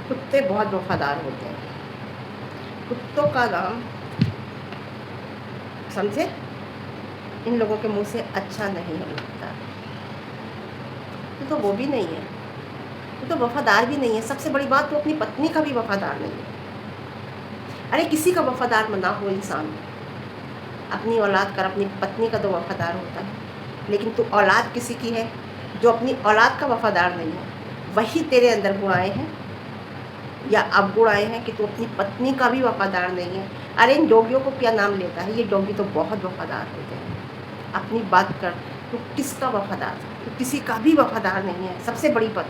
कुत्ते बहुत वफादार होते हैं। कुत्तों का नाम समझे, इन लोगों के मुंह से अच्छा नहीं लगता। तो वो भी नहीं है, तो वफादार भी नहीं है। सबसे बड़ी बात, तो अपनी पत्नी का भी वफादार नहीं है। अरे किसी का वफादार ना हो इंसान, अपनी औलाद का, अपनी पत्नी का तो वफादार होता है, लेकिन तू औलाद किसी की है जो अपनी औलाद का वफादार नहीं है, वही तेरे अंदर गुण आए हैं या अवगुण आए हैं कि तू अपनी पत्नी का भी वफादार नहीं है। अरे इन डॉगियों को क्या नाम लेता है, ये डॉगी तो बहुत वफादार होते हैं। अपनी बात कर, तू किसका वफादार, तू किसी का भी वफादार नहीं है। सबसे बड़ी बात,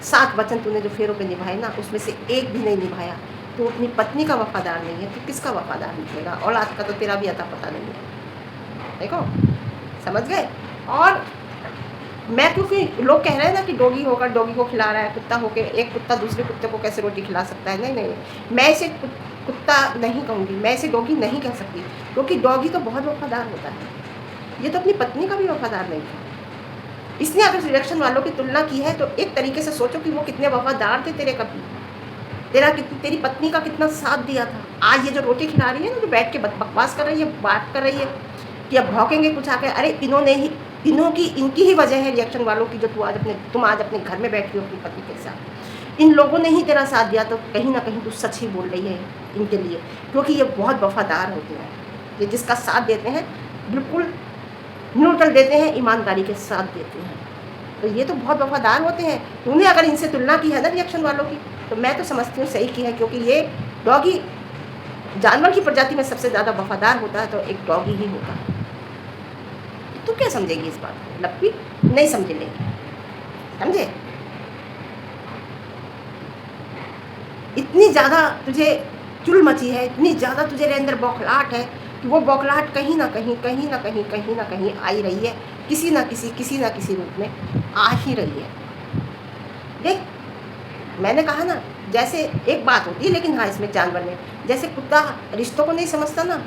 7 वचन तूने जो फेरों पे निभाए ना, उसमें से एक भी नहीं निभाया। तू अपनी पत्नी का वफादार नहीं है, तो किसका वफादार निकलेगा? औलाद का तो तेरा भी अता पता नहीं है। देखो, समझ गए? और मैं, क्योंकि लोग कह रहे हैं ना कि डॉगी होकर डॉगी को खिला रहा है, कुत्ता होकर एक कुत्ता दूसरे कुत्ते को कैसे रोटी खिला सकता है? नहीं नहीं, मैं इसे कुत्ता नहीं कहूँगी, मैं इसे डॉगी नहीं कह सकती, क्योंकि डॉगी तो बहुत वफादार होता है। ये तो अपनी पत्नी का भी वफादार नहीं था। इसने अगर रिएक्शन वालों की तुलना की है, तो एक तरीके से सोचो कि वो कितने वफादार थे तेरे कभी, तेरी पत्नी का कितना साथ दिया था। आज ये जो रोटी खिला रही है ना, जो बैठ के बकवास कर रही है, बात कर रही है कि अब भौंकेंगे कुछ आके, अरे इनकी ही वजह है रिएक्शन वालों की, जो तुम आज अपने घर में बैठी हो अपनी पति के साथ। इन लोगों ने ही तेरा साथ दिया, तो कहीं ना कहीं तू सच ही बोल रही है इनके लिए, क्योंकि ये बहुत वफादार होते हैं। ये जिसका साथ देते हैं बिल्कुल न्यूट्रल देते हैं, ईमानदारी के साथ देते हैं, तो ये तो बहुत वफादार होते हैं। तूने अगर इनसे तुलना की है ना रिएक्शन वालों की, तो मैं तो समझती हूँ सही की है, क्योंकि ये डॉगी जानवर की प्रजाति में सबसे ज़्यादा वफादार होता है, तो एक डॉगी ही होता है। तू क्या समझेगी इस बात को? लप्पी नहीं समझ लेगी, समझे? इतनी ज़्यादा तुझे चुल मची है, इतनी ज़्यादा तुझे अंदर बौखलाहट है कि वो बौखलाहट कहीं ना कहीं आ ही रही है, किसी ना किसी रूप में आ ही रही है। देख, मैंने कहा ना, जैसे एक बात होती है, लेकिन हाँ इसमें जानवर में, जैसे कुत्ता रिश्तों को नहीं समझता ना,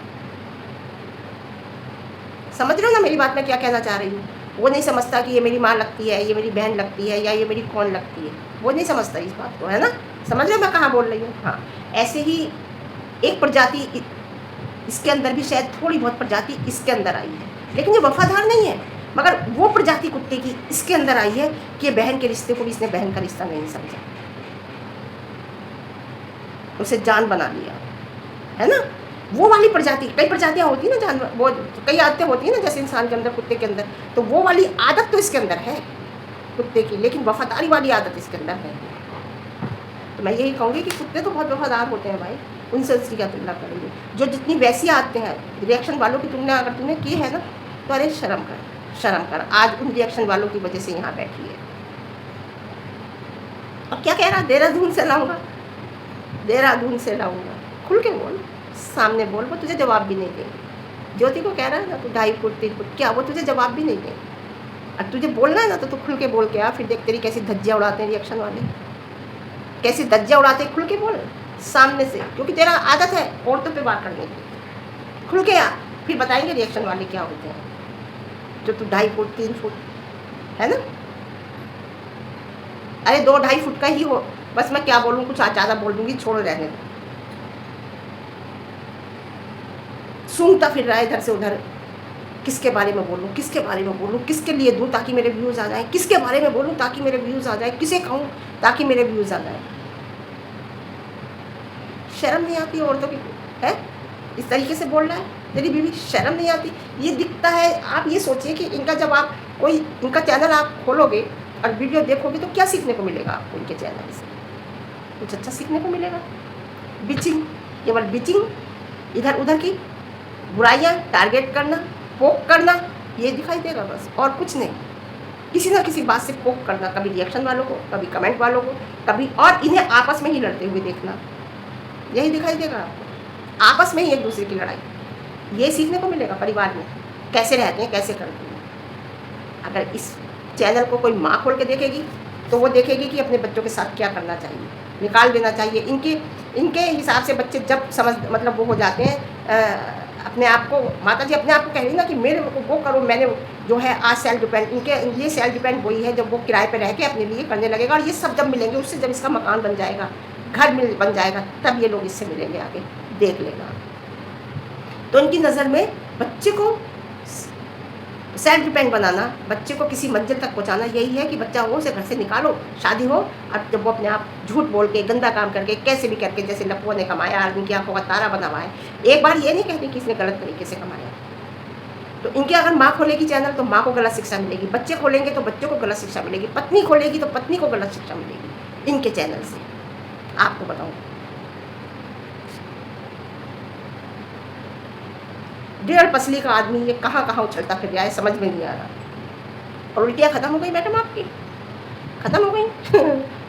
समझ रहे हो ना मेरी बात, मैं क्या कहना चाह रही हूँ? वो नहीं समझता कि ये मेरी माँ लगती है, ये मेरी बहन लगती है, या ये मेरी कौन लगती है, वो नहीं समझता इस बात को, है ना? समझ रहे हो मैं कहाँ बोल रही हूँ? हाँ, ऐसे ही एक प्रजाति इसके अंदर भी, शायद थोड़ी बहुत प्रजाति इसके अंदर आई है, लेकिन ये वफादार नहीं है। मगर वो प्रजाति कुत्ते की इसके अंदर आई है कि ये बहन के रिश्ते को भी इसने बहन का रिश्ता नहीं समझा, उसे जान बना लिया, है ना? वो वाली प्रजाति, कई प्रजातियाँ होती है ना जानवर, वो कई आदतें होती है ना, जैसे इंसान के अंदर कुत्ते के अंदर, तो वो वाली आदत तो इसके अंदर है कुत्ते की, लेकिन वफादारी वाली आदत इसके अंदर है। तो मैं यही कहूँगी कि कुत्ते तो बहुत वफादार होते हैं भाई, उनसे उसकी क्या तुलना करेंगे? जो जितनी वैसी आदतें हैं, रिएक्शन वालों की तुलना अगर तूने की है ना, तो अरे शर्म कर, शर्म कर। आज उन रिएक्शन वालों की वजह से यहाँ बैठी है। अब क्या कह रहा, देहरादून से लाऊंगा, देहरादून से लाऊंगा, खुल के बोल, सामने बोल, वो तुझे जवाब भी नहीं देंगे। ज्योति को कह रहा है ना तू 2.5 फुट 3 फुट, क्या वो तुझे जवाब भी नहीं देंगे? और तुझे बोलना है ना, तो तू खुल के बोल के आ, फिर देख तेरी कैसी धज्जियाँ उड़ाते हैं रिएक्शन वाले, कैसी धज्जियाँ उड़ाते, खुल के बोल सामने से, क्योंकि तेरा आदत है औरतों पे बात करने की। खुल के आ, फिर बताएंगे रिएक्शन वाले क्या होते हैं, जो तू 2.5 फुट 3 फुट, है ना? अरे 2-2.5 फुट का ही हो, बस मैं क्या बोलूँ, कुछ ज़्यादा बोल दूंगी, छोड़ रहने दो। सूंघता फिर रहा है इधर से उधर, किसके बारे में बोलूँ, किसके बारे में बोलूँ, किसके लिए दूँ ताकि मेरे व्यूज़ आ जाए, किसके बारे में बोलूँ ताकि मेरे व्यूज़ आ जाए, किसे कहूँ ताकि मेरे व्यूज़ आ जाए। शर्म नहीं आती औरतों की, है? इस तरीके से बोल रहा है तेरी बीवी, शर्म नहीं आती? ये दिखता है, आप ये सोचिए कि इनका जब आप कोई इनका चैनल आप खोलोगे और वीडियो देखोगे, तो क्या सीखने को मिलेगा आपको इनके चैनल से? कुछ अच्छा सीखने को मिलेगा? बिचिंग, केवल बिचिंग, इधर उधर की बुराइयाँ टारगेट करना, पोक करना, ये दिखाई देगा बस, और कुछ नहीं। किसी ना किसी बात से पोक करना, कभी रिएक्शन वालों को, कभी कमेंट वालों को, कभी, और इन्हें आपस में ही लड़ते हुए देखना, यही दिखाई देगा आपको, आपस में ही एक दूसरे की लड़ाई। ये सीखने को मिलेगा परिवार में कैसे रहते हैं, कैसे करते हैं। अगर इस चैनल को कोई माँ खोल के देखेगी, तो वो देखेगी कि अपने बच्चों के साथ क्या करना चाहिए, निकाल देना चाहिए। इनके हिसाब से बच्चे जब समझ, मतलब वो हो जाते हैं, अपने आप को, माता जी अपने आप को कह रही ना कि मेरे को वो करो, मैंने जो है आज सेल्फ डिपेंड, ये सेल्फ डिपेंड वही है जब वो किराए पे रह के अपने लिए करने लगेगा, और ये सब जब मिलेंगे उससे, जब इसका मकान बन जाएगा, घर मिल बन जाएगा, तब ये लोग इससे मिलेंगे आगे, देख लेना। तो उनकी नज़र में बच्चे को सेल्फ डिपेंड बनाना, बच्चे को किसी मंजिल तक पहुंचाना, यही है कि बच्चा हो उसे घर से निकालो, शादी हो, और जब वो अपने आप झूठ बोल के गंदा काम करके कैसे भी करके, जैसे लप्पुओं ने कमाया, आदमी की आंखों का तारा बना हुआ है, एक बार ये नहीं कहती कि इसने गलत तरीके से कमाया। तो इनके अगर माँ खोलेगी चैनल तो माँ को गलत शिक्षा मिलेगी, बच्चे खोलेंगे तो बच्चों को गलत शिक्षा मिलेगी, पत्नी खोलेगी तो पत्नी को गलत शिक्षा मिलेगी इनके चैनल से। आपको बताऊँ, डेढ़ पसली का आदमी ये कहाँ कहाँ उछलता फिर रहा है, समझ में नहीं आ रहा। और उल्टियाँ खत्म हो गई मैडम आपकी, खत्म हो गई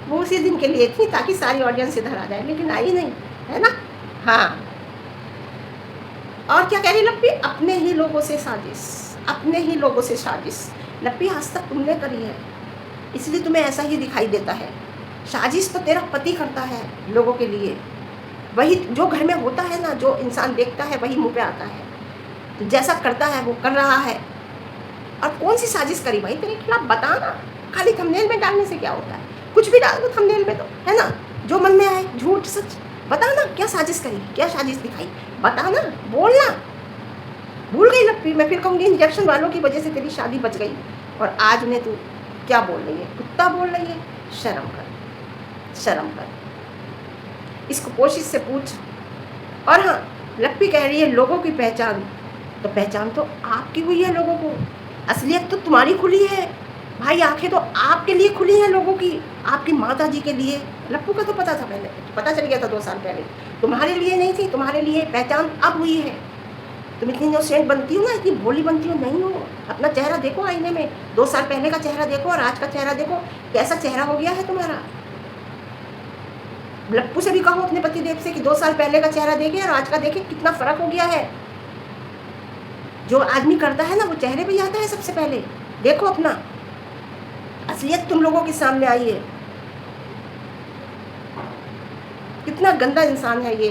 वो उसी दिन के लिए थी ताकि सारी ऑडियंस इधर आ जाए, लेकिन आई नहीं, है ना। हाँ, और क्या कह रही लप्पी, अपने ही लोगों से साजिश, अपने ही लोगों से साजिश। लप्पी आज तक तुमने करी है, इसलिए तुम्हें ऐसा ही दिखाई देता है। साजिश तो तेरा पति करता है लोगों के लिए, वही जो घर में होता है ना, जो इंसान देखता है वही मुँह पे आता है, तो जैसा करता है वो कर रहा है। और कौन सी साजिश करी भाई तेरे खिलाफ, बता ना। खाली थंबनेल में डालने से क्या होता है, कुछ भी डाल दो थंबनेल में, तो है ना, जो मन में आए, झूठ सच, बता ना क्या साजिश करी, क्या साजिश दिखाई, बता ना, बोलना। भूल गई लप्पी, मैं फिर कहूँगी इंजेक्शन वालों की वजह से तेरी शादी बच गई, और आज उन्हें तू क्या बोल रही है, कुत्ता बोल रही है। शर्म कर, शर्म कर, इसको कोशिश से पूछ। और हाँ, लप्पी कह रही है लोगों की पहचान, तो पहचान तो आपकी हुई है लोगों को, असलियत तो तुम्हारी खुली है भाई, आंखें तो आपके लिए खुली हैं लोगों की, आपकी माता जी के लिए। लप्पू का तो पता था पहले, पता चल गया था 2 साल पहले, तुम्हारे लिए नहीं थी, तुम्हारे लिए पहचान अब हुई है। तुम इतनी इनोसेंट बनती हो ना, इतनी भोली बनती हो नहीं हो। अपना चेहरा देखो आईने में, 2 साल पहले का चेहरा देखो और आज का चेहरा देखो, कैसा चेहरा हो गया है तुम्हारा। लप्पू से भी कहो अपने पतिदेव से कि 2 साल पहले का चेहरा देखे और आज का देखे, कितना फर्क हो गया है। जो आदमी करता है ना वो चेहरे पे आता है सबसे पहले, देखो अपना असलियत तुम लोगों के सामने आई है। कितना गंदा इंसान है ये,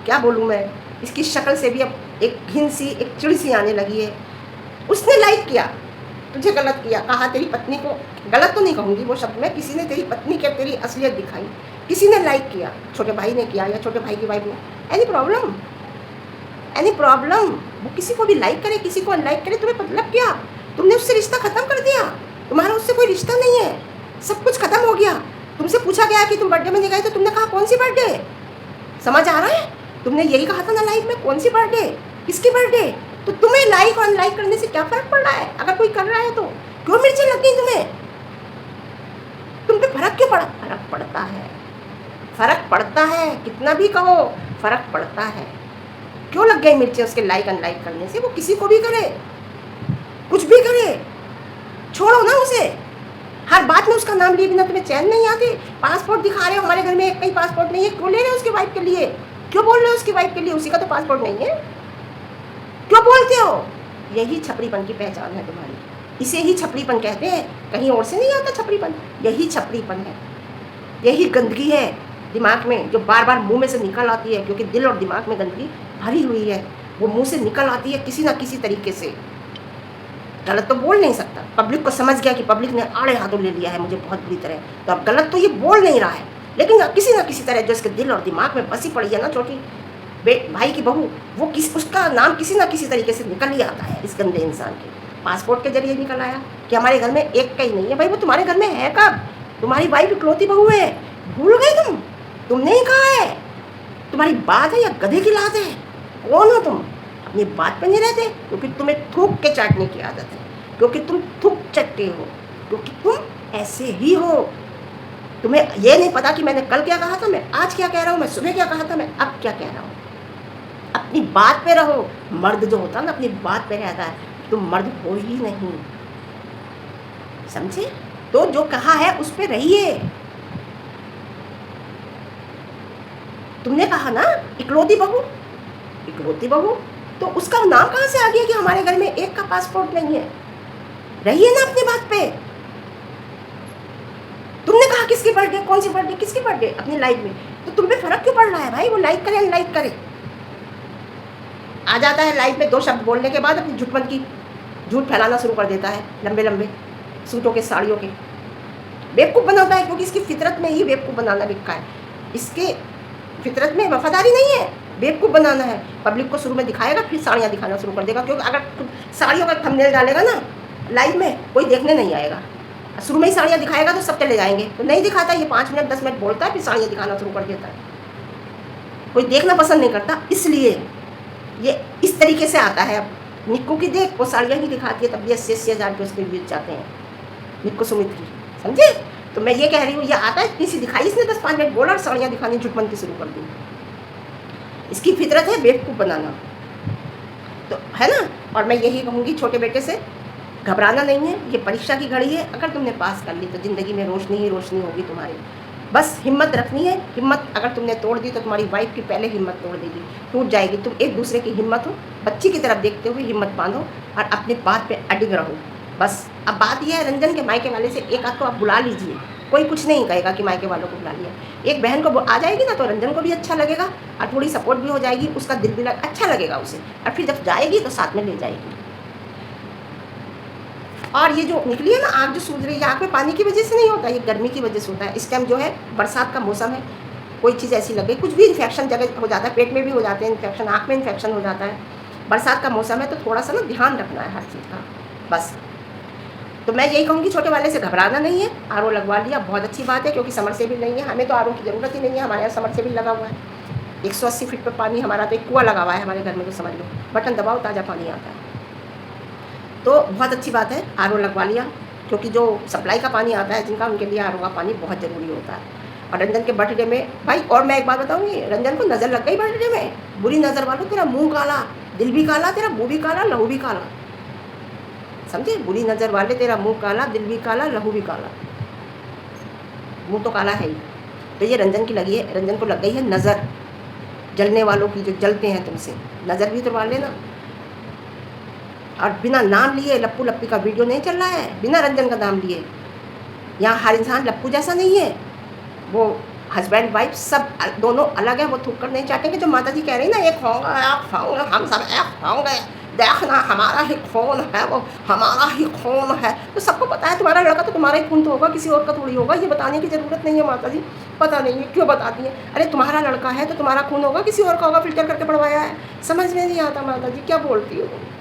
क्या बोलूँ मैं, इसकी शक्ल से भी अब एक घिन सी, एक चिड़ सी आने लगी है। उसने लाइक किया, तुझे गलत किया, कहा तेरी पत्नी को, गलत तो नहीं कहूँगी वो शब्द में, किसी ने तेरी पत्नी के तेरी असलियत दिखाई, किसी ने लाइक किया, छोटे भाई ने किया या छोटे भाई की वाइफ ने, एनी प्रॉब्लम, एनी प्रॉब्लम। वो किसी को भी लाइक करे, किसी को अनलाइक करे, तुम्हें मतलब क्या, तुमने उससे रिश्ता खत्म कर दिया, तुम्हारा उससे कोई रिश्ता नहीं है, सब कुछ खत्म हो गया। तुमसे पूछा गया कि तुम बर्थडे में नहीं गए, तो तुमने कहा कौन सी बर्थडे, समझ आ रहा है, तुमने यही कहा था ना लाइफ में, कौन सी बर्थडे, किसकी बर्थडे। तो तुम्हें लाइक और अनलाइक करने से क्या फर्क पड़ रहा है, अगर कोई कर रहा है तो क्यों मिर्ची लग गई तुम्हें, तुम पे फर्क क्यों पड़ा, फर्क पड़ता है, फर्क पड़ता है, कितना भी कहो फर्क पड़ता है। क्यों लग गई मिर्ची उसके लाइक अनलाइक करने से, वो किसी को भी करे, कुछ भी करे, छोड़ो ना उसे। हर बात में उसका नाम लिए बिना तुम्हें चैन नहीं आती। पासपोर्ट दिखा रहे हो, हमारे घर में एक कहीं पासपोर्ट नहीं है, क्यों ले रहे हो उसकी वाइफ के लिए, क्यों बोल रहे हो उसकी वाइफ के लिए, उसी का तो पासपोर्ट नहीं है, क्यों बोलते हो। यही छपरीपन की पहचान है तुम्हारी, इसे ही छपरीपन कहते हैं, कहीं और से नहीं आता छपरीपन, यही छपरीपन है, यही गंदगी है दिमाग में जो बार बार मुंह में से निकल आती है, क्योंकि दिल और दिमाग में गंदगी भरी हुई है, वो मुंह से निकल आती है किसी ना किसी तरीके से। गलत तो बोल नहीं सकता, पब्लिक को समझ गया कि पब्लिक ने आड़े हाथों ले लिया है मुझे बहुत बुरी तरह, तो अब गलत तो ये बोल नहीं रहा है, लेकिन किसी ना किसी तरह जो इसके दिल और दिमाग में बसी पड़ी है ना छोटी भाई की बहू, वो उसका नाम किसी ना किसी तरीके से निकल ही आता है इस गंदे इंसान के। पासपोर्ट के जरिए निकल आया कि हमारे घर में एक का ही नहीं है, भाई वो तुम्हारे घर में है कब, तुम्हारी वाइफ इकलौती बहू है, भूल गए तुमने ही कहा है, तुम्हारी बात है या गधे की लात है, कौन हो तुम, अपनी बात पे नहीं रहते, क्योंकि तुम्हें थूक के चाटने की आदत है, क्योंकि तुम थूक चटते हो, क्योंकि तुम ऐसे ही हो। तुम्हें ये नहीं पता कि मैंने कल क्या कहा था, मैं आज क्या कह रहा हूँ, मैं सुबह क्या कहा था, मैं अब क्या कह रहा हूँ। अपनी बात पे रहो, मर्द जो होता है ना अपनी बात पे रहता है, तुम मर्द हो ही नहीं, समझे। तो जो कहा है उस पे रहिए। तुमने कहा ना इकलौती बहू, इकलौती बहू, तो उसका नाम कहाँ से आ गया कि हमारे घर में एक का पासपोर्ट नहीं है, रहिए ना अपनी बात पे। तुमने कहा किसकी बर्थडे, कौन सी बर्थडे, किसकी बर्थडे अपनी लाइफ में, तो तुम पे फर्क क्यों पड़ रहा है भाई, वो लाइक करे अनलाइक करे, आ जाता है लाइफ में 2 शब्द बोलने के बाद अपनी झूठपन की झूठ फैलाना शुरू कर देता है, लंबे लंबे सूटों के साड़ियों के, बेवकूफ़ बनाता है, क्योंकि इसकी फितरत में ही बेवकूफ़ बनाना लिखा है। इसके फितरत में वफादारी नहीं है, बेवकूफ़ बनाना है। पब्लिक को शुरू में दिखाएगा, फिर साड़ियाँ दिखाना शुरू कर देगा, क्योंकि अगर साड़ियों का थंबनेल डालेगा ना लाइव में, कोई देखने नहीं आएगा। शुरू में ही साड़ियाँ दिखाएगा तो सब चले जाएंगे, तो नहीं दिखाता, ये 5 मिनट 10 मिनट बोलता है, फिर साड़ियाँ दिखाना शुरू कर देता है। कोई देखना पसंद नहीं करता, इसलिए ये इस तरीके से आता है। अब निक्कू की देख, वो साड़ियाँ ही दिखाती है, तब भी 80-80 हज़ार के उसके व्यूज जाते हैं, निक्कू सुमित की, समझे। तो मैं ये कह रही हूँ, ये आता है, इतनी सी दिखाई इसने 10-5 मिनट बोला और साड़ियाँ दिखानी झुटमन की शुरू कर दी। इसकी फितरत है बेवकूफ़ बनाना, तो है ना। और मैं यही कहूँगी छोटे बेटे से, घबराना नहीं है, ये परीक्षा की घड़ी है। अगर तुमने पास कर ली तो ज़िंदगी में रोशनी ही रोशनी होगी तुम्हारी। बस हिम्मत रखनी है। हिम्मत अगर तुमने तोड़ दी तो तुम्हारी वाइफ की पहले हिम्मत तोड़ देगी, टूट जाएगी। तुम एक दूसरे की हिम्मत हो, बच्ची की तरफ देखते हुए हिम्मत बांधो और अपनी बात पे अडिग रहो। बस अब बात यह है, रंजन के मायके वाले से एक आध को आप बुला लीजिए, कोई कुछ नहीं कहेगा कि मायके वालों को बुला लिया। एक बहन को आ जाएगी ना तो रंजन को भी अच्छा लगेगा और थोड़ी सपोर्ट भी हो जाएगी, उसका दिल भी अच्छा लगेगा उसे, और फिर जब जाएगी तो साथ में ले जाएगी। और ये जो निकली है ना आँख जो सूज रही है, आँख में पानी की वजह से नहीं होता, ये गर्मी की वजह से होता है। इस टाइम जो है बरसात का मौसम है, कोई चीज़ ऐसी लगे, कुछ भी इन्फेक्शन जगह हो जाता है, पेट में भी हो जाते हैं इन्फेक्शन, आँख में इन्फेक्शन हो जाता है। बरसात का मौसम है तो थोड़ा सा ना ध्यान रखना है हर चीज़ का, बस। तो मैं यही कहूँगी, छोटे वाले से घबराना नहीं है। आरओ लगवा लिया, बहुत अच्छी बात है, क्योंकि समरसेबिल नहीं है, हमें तो आरओ की ज़रूरत ही नहीं है, हमारे यहाँ समरसेबिल लगा हुआ है। 180 फीट पर पानी, हमारा तो एक कुआँ लगा हुआ है हमारे घर में, तो समझ लो, बटन दबाओ ताज़ा पानी आता है। तो बहुत अच्छी बात है, आरओ लगवा लिया, क्योंकि जो सप्लाई का पानी आता है जिनका, उनके लिए आरओ का पानी बहुत ज़रूरी होता है। और रंजन के बर्थडे में भाई, और मैं एक बात बताऊँगी, रंजन को नज़र लग गई बर्थडे में, बुरी नज़र वालों, तेरा मुँह काला, दिल भी काला, तेरा मुँह भी काला, लहू भी काला, समझे। बुरी नज़र वाले, तेरा मुँह काला, दिल भी काला, लहू भी काला, मुँह तो काला है ही। तो ये रंजन की लगी है, रंजन को लग गई है नज़र, जलने वालों की, जो जलते हैं तुमसे, नज़र भी उतरवा लेना। और बिना नाम लिए लप्पू लप्पी का वीडियो नहीं चल रहा है, बिना रंजन का नाम लिए। यहाँ हर इंसान लप्पू जैसा नहीं है, वो हस्बैंड वाइफ सब दोनों अलग है, वो थूक कर नहीं चाहते कि जो माता जी कह रही ना, एक खाऊंगा, हम सब एक खाऊंगे, देखना हमारा ही खून है, वो हमारा ही खून है। तो सबको पता है तुम्हारा लड़का तो तुम्हारा ही खून तो होगा, किसी और का थोड़ी होगा। ये बताने की ज़रूरत नहीं है माता जी, पता नहीं है क्यों बताती है। अरे तुम्हारा लड़का है तो तुम्हारा खून होगा, किसी और का होगा, फिल्टर करके पढ़वाया है। समझ में नहीं आता माता जी, क्या बोलती हो तुम।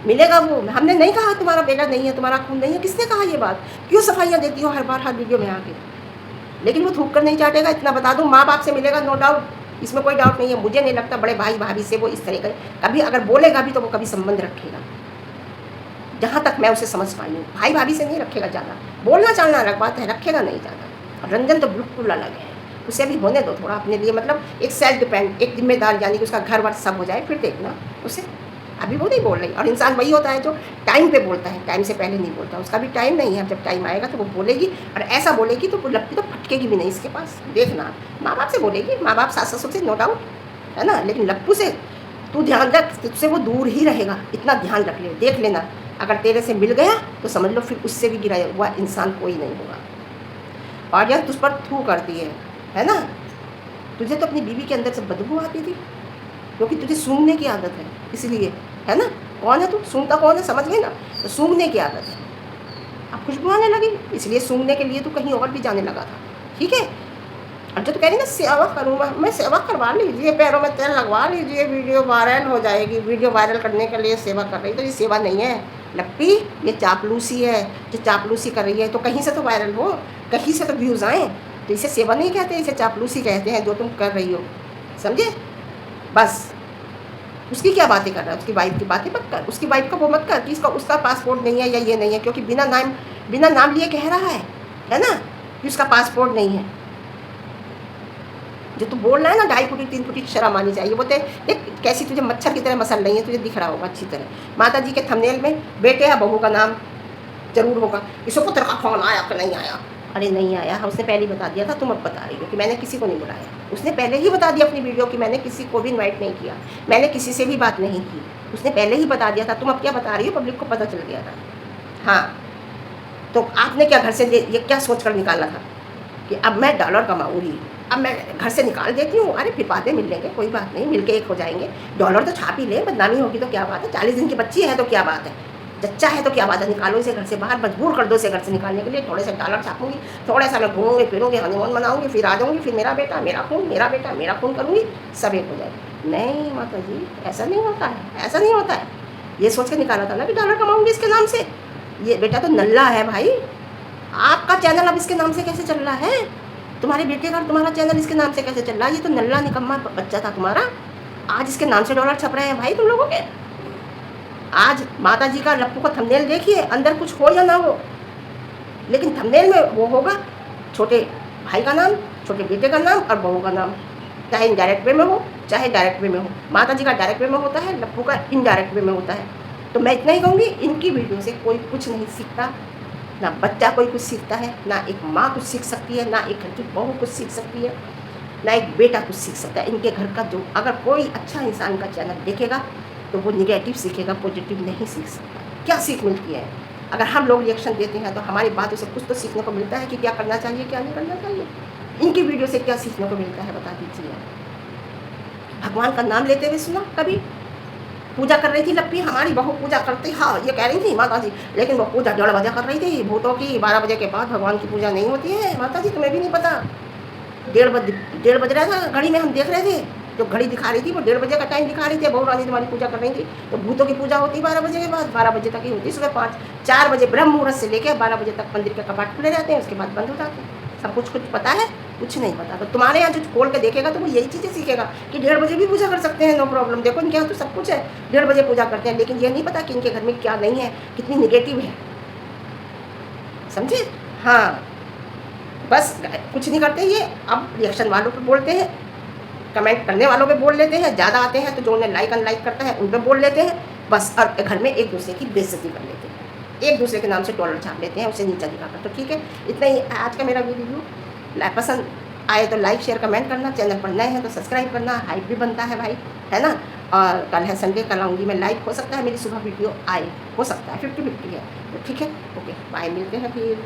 मिलेगा वो, हमने नहीं कहा तुम्हारा बेटा नहीं है, तुम्हारा खून नहीं है, किसने कहा ये बात। क्यों सफाइयाँ देती हो हर बार हर वीडियो में आके। लेकिन वो थूक कर नहीं चाटेगा, इतना बता दूँ, माँ बाप से मिलेगा नो डाउट, इसमें कोई डाउट नहीं है। मुझे नहीं लगता बड़े भाई भाभी से वो इस तरह का कभी, अगर बोलेगा भी तो वो कभी संबंध रखेगा, जहाँ तक मैं उसे समझ पाई हूँ। भाई भाभी से नहीं रखेगा ज़्यादा, बोलना चालना अलग बात है, रखेगा नहीं ज़्यादा। और रंजन तो बिल्कुल अलग है, उसे भी होने दो थोड़ा अपने लिए, मतलब एक सेल्फ डिपेंड, एक जिम्मेदार, यानी कि उसका घर वर सब हो जाए, फिर देखना उसे। अभी वो नहीं बोल रही। और इंसान वही होता है जो टाइम पे बोलता है, टाइम से पहले नहीं बोलता। उसका भी टाइम नहीं है, जब टाइम आएगा तो वो बोलेगी, और ऐसा बोलेगी तो लपटी तो फटकेगी भी नहीं इसके पास। देखना, माँ बाप से बोलेगी, माँ बाप सास ससुर से नो डाउट, है ना, लेकिन लप्पू से तू ध्यान रख, तुझसे वो दूर ही रहेगा, इतना ध्यान रख ले। देख लेना, अगर तेरे से मिल गया तो समझ लो फिर उससे भी गिरा हुआ इंसान कोई नहीं होगा। और यह तुझ पर थू करती है ना। तुझे तो अपनी बीवी के अंदर से बदबू आती थी, क्योंकि तुझे सूंघने की आदत है, इसलिए, है ना। कौन है तू, सूंघता कौन है, समझ गई ना। तो सूंघने की आदत है, अब खुशबू आने लगी, इसलिए सूंघने के लिए तू कहीं और भी जाने लगा था, ठीक है। और जो तो कह रही ना सेवा करूँगा मैं, सेवा करवा लीजिए, पैरों में तेल लगवा लीजिए, वीडियो वायरल हो जाएगी। वीडियो वायरल करने के लिए सेवा कर रही, तो ये सेवा नहीं है लप्पी, ये चापलूसी है। जो चापलूसी कर रही है तो कहीं से तो वायरल हो, कहीं से तो व्यूज़ आएँ, तो इसे सेवा नहीं कहते, इसे चापलूसी कहते हैं जो तुम कर रही हो, समझे। बस उसकी क्या बातें कर रहा है, उसकी वाइफ की बातें मत कर, उसकी वाइफ का वो मत कर कि इसका उसका पासपोर्ट नहीं है या ये नहीं है, क्योंकि बिना नाम लिए कह रहा है ना, कि उसका पासपोर्ट नहीं है। जो तू बोल रहा है ना 2.5 फुटी 3 फुटी, शर्म आनी चाहिए। वो देख कैसी तुझे मच्छर की तरह मसल रही है, तुझे दिख रहा होगा अच्छी तरह। माता जी के थंबनेल में बेटे या बहू का नाम जरूर होगा। इसको पुत्र का फोन आया कि नहीं आया, अरे नहीं आया, उसने पहले ही बता दिया था, तुम अब बता रही हो कि मैंने किसी को नहीं बुलाया। उसने पहले ही बता दिया अपनी वीडियो कि मैंने किसी को भी इन्वाइट नहीं किया, मैंने किसी से भी बात नहीं की, उसने पहले ही बता दिया था। तुम अब क्या बता रही हो, पब्लिक को पता चल गया था। हाँ, तो आपने क्या घर से ये क्या सोच कर निकाला था कि अब मैं डॉलर कमाऊँगी, अब मैं घर से निकाल देती हूँ, अरे फिर बातें मिल लेंगे, कोई बात नहीं, मिल के एक हो जाएंगे। डॉलर तो छाप ही ले, बदनामी होगी तो क्या बात है, 40 दिन की बच्ची है तो क्या बात है, जच्चा है तो क्या बात है, निकालो इसे घर से बाहर, मजबूर कर दो इसे घर से निकालने के लिए। थोड़े से डॉलर छापूंगी, थोड़ा सा मैं घूमूंगी फिरूंगी, हनीमून मनाऊंगी, फिर आ जाऊंगी, फिर मेरा बेटा मेरा खून, मेरा बेटा मेरा खून करूंगी, सब एक हो जाए। नहीं माता जी, ऐसा नहीं होता है, ऐसा नहीं होता है। ये सोच के निकाला था ना कि डॉलर कमाऊंगी इसके नाम से। ये बेटा तो नल्ला है भाई, आपका चैनल अब इसके नाम से कैसे चल रहा है? तुम्हारे बेटे का तुम्हारा चैनल इसके नाम से कैसे चल रहा है? ये तो नल्ला निकम्मा बच्चा था तुम्हारा, आज इसके नाम से डॉलर छप रहे हैं भाई तुम लोगों के। आज माता जी का लप्पू का थंबनेल देखिए, अंदर कुछ हो या ना हो, लेकिन थंबनेल में वो होगा छोटे भाई का नाम, छोटे बेटे का नाम और बहू का नाम, चाहे इनडायरेक्ट वे में हो चाहे डायरेक्ट वे में हो। माता जी का डायरेक्ट वे में होता है, लप्पू का इनडायरेक्ट वे में होता है। तो मैं इतना ही कहूँगी, इनकी वीडियो से कोई कुछ नहीं सीखता, ना बच्चा कोई कुछ सीखता है, ना एक माँ कुछ सीख सकती है, ना एक घर की बहू कुछ सीख सकती है, ना एक बेटा कुछ सीख सकता है। इनके घर का जो अगर कोई अच्छा इंसान का चैनल देखेगा तो वो निगेटिव सीखेगा, पॉजिटिव नहीं सीख सकता। क्या सीख मिलती है? अगर हम लोग रिएक्शन देते हैं तो हमारी बातों से कुछ तो सीखने को मिलता है कि क्या करना चाहिए क्या नहीं करना चाहिए। इनकी वीडियो से क्या सीखने को मिलता है बता दीजिए। भगवान का नाम लेते हुए सुना कभी? पूजा कर रही थी लप्पी, हमारी बहू पूजा करती, हाँ ये कह रही थी माता जी, लेकिन वो पूजा 1:30 बजे कर रही थी भूतों की। 12 बजे के बाद भगवान की पूजा नहीं होती है माता जी, तुम्हें भी नहीं पता। 1:30 बज रहा था घड़ी में, हम देख रहे थे, जो घड़ी दिखा रही थी वो 1:30 बजे का टाइम दिखा रही थी। बहू रानी तुम्हारी पूजा कर रही थी, तो भूतों की पूजा होती 12 बजे के बाद, 12 बजे तक ही होती। सुबह 4 बजे ब्रह्म मुहूर्त से लेकर 12 बजे तक मंदिर के कपाट खुले रहते हैं, उसके बाद बंद हो जाते हैं। सब कुछ पता है? कुछ नहीं पता। तो तुम्हारे यहाँ जो खोल के देखेगा तो वो यही चीज़ें सीखेगा कि 1:30 बजे भी पूजा कर सकते हैं, नो प्रॉब्लम। देखो इनके यहाँ तो सब कुछ है, 1:30 बजे पूजा करते हैं, लेकिन ये नहीं पता कि इनके घर में क्या नहीं है, कितनी निगेटिव है, समझे? हाँ, बस कुछ नहीं करते ये। अब रिएक्शन वालों पे बोलते हैं, कमेंट करने वालों पे बोल लेते हैं, ज़्यादा आते हैं तो जो उन्हें लाइक अनलाइक करता है उन पर बोल लेते हैं बस। और घर में एक दूसरे की बेइज्जती कर लेते हैं, एक दूसरे के नाम से डॉलर छाप लेते हैं, उसे नीचा दिखाकर। तो ठीक है, इतना ही आज का मेरा वीडियो। पसंद आए तो लाइक शेयर कमेंट करना, चैनल पर नए हैं तो सब्सक्राइब करना, हाइप भी बनता है भाई, है ना। और कल है संडे, कल आऊँगी मैं लाइव, हो सकता है मेरी सुबह वीडियो आए, हो सकता है 50-50 है। तो ठीक है, ओके बाय, मिलते हैं फिर।